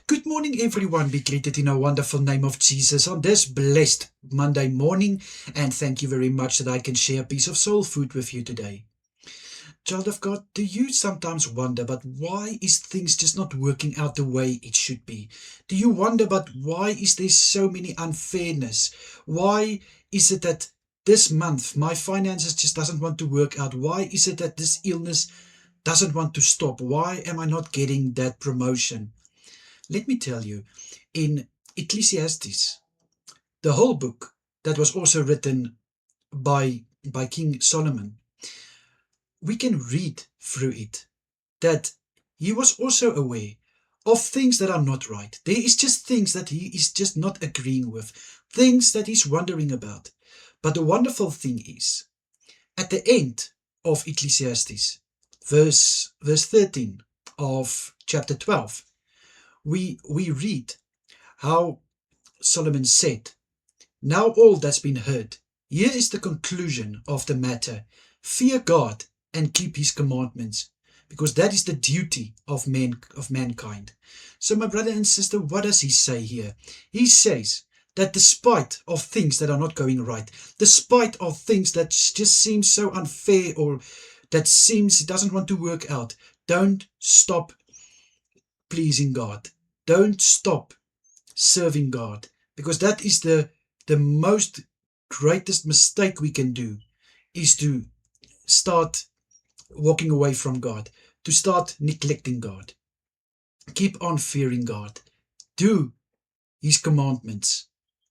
Good morning, everyone. Be greeted in a wonderful name of Jesus on this blessed Monday morning. And thank you very much that I can share a piece of soul food with you today. Child of God, do you sometimes wonder, but why is things just not working out the way it should be? Do you wonder, but why is there so many unfairness? Why is it that this month my finances just doesn't want to work out? Why is it that this illness doesn't want to stop? Why am I not getting that promotion? Let me tell you, in Ecclesiastes, the whole book that was also written by King Solomon, we can read through it that he was also aware of things that are not right. There is just things that he is just not agreeing with, things that he's wondering about. But the wonderful thing is, at the end of Ecclesiastes, verse 13 of chapter 12, we read how Solomon said, "Now all that's been heard, here is the conclusion of the matter. Fear God and keep his commandments, because that is the duty of mankind." So my brother and sister, what does he say here? He says that despite of things that are not going right, despite of things that just seem so unfair or that seems it doesn't want to work out, don't stop pleasing God. Don't stop serving God, because that is the most greatest mistake we can do, is to start walking away from God, to start neglecting God. Keep on fearing God. Do his commandments.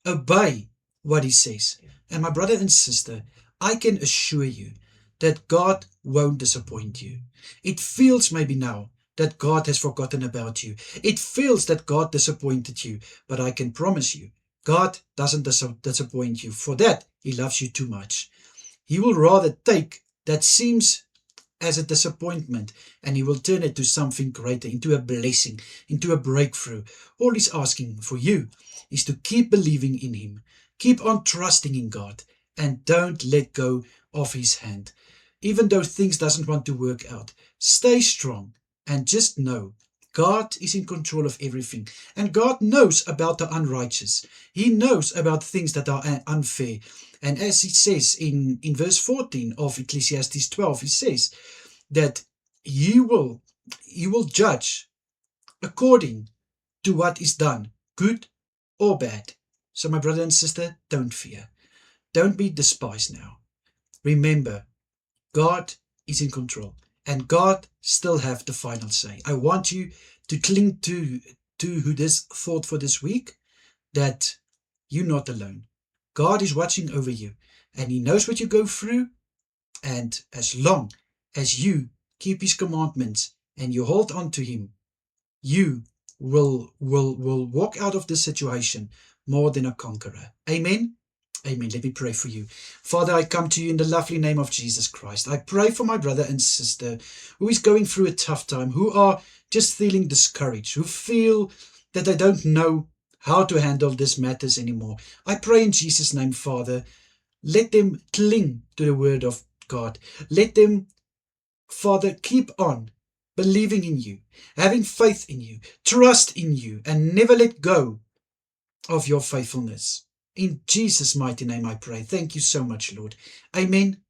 Obey what he says. And my brother and sister, I can assure you that God won't disappoint you. It feels maybe now that God has forgotten about you. It feels that God disappointed you, but I can promise you, God doesn't disappoint you. For that, he loves you too much. He will rather take that seems as a disappointment and he will turn it to something greater, into a blessing, into a breakthrough. All he's asking for you is to keep believing in him, keep on trusting in God, and don't let go of his hand. Even though things doesn't want to work out, stay strong and just know God is in control of everything, and God knows about the unrighteous. He knows about things that are unfair. And as it says in verse 14 of Ecclesiastes 12, it says that he will judge according to what is done, good or bad. So my brother and sister, don't fear. Don't be despised now. Remember, God is in control, and God still have the final say. I want you to cling to who this thought for this week, that you're not alone. God is watching over you, and he knows what you go through. And as long as you keep his commandments and you hold on to him, you will walk out of this situation more than a conqueror. Amen. Amen. Let me pray for you. Father, I come to you in the lovely name of Jesus Christ. I pray for my brother and sister who is going through a tough time, who are just feeling discouraged, who feel that they don't know how to handle these matters anymore. I pray in Jesus' name, Father, let them cling to the word of God. Let them, Father, keep on believing in you, having faith in you, trust in you, and never let go of your faithfulness. In Jesus' mighty name I pray. Thank you so much, Lord. Amen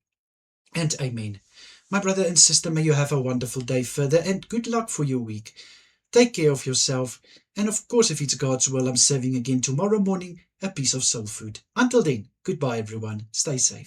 and amen. My brother and sister, may you have a wonderful day further, and good luck for your week. Take care of yourself. And of course, if it's God's will, I'm serving again tomorrow morning a piece of soul food. Until then, goodbye everyone. Stay safe.